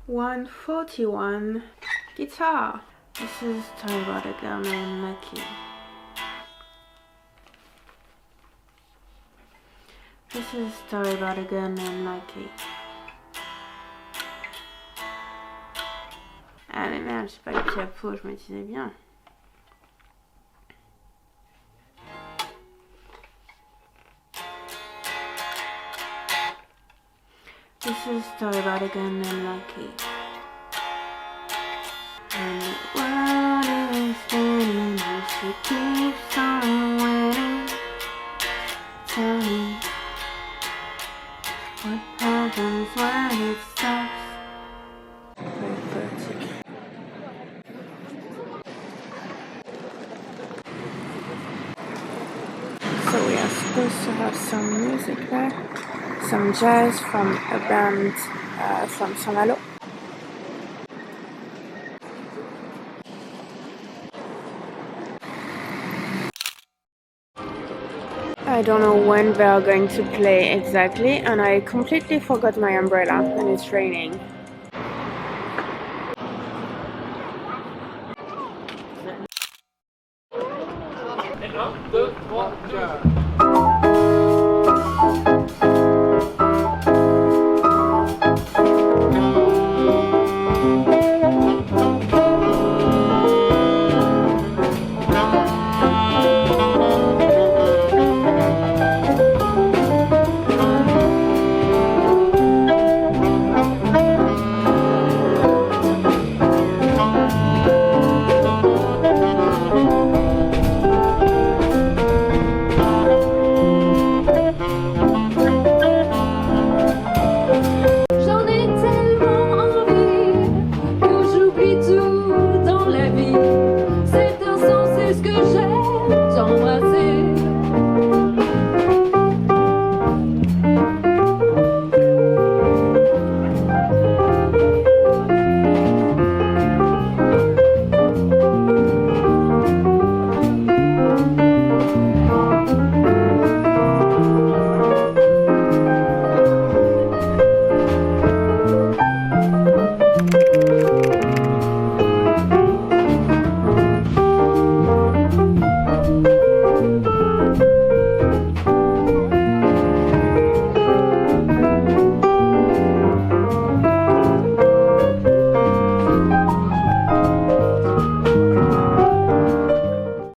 141. Guitar. This is a story about a girl named Lucky. This is a story about a girl named Lucky. Allez merde, j'ai pas le pied à peau, je me disais bien. This is a story about a girl named Lucky. And the world is spinning and she keeps on winning. Tell me what happens when it stops. Very poetic. So we are supposed to have some music there, some jazz from a band from Saint-Malo. I don't know when they are going to play exactly, and I completely forgot my umbrella and it's raining.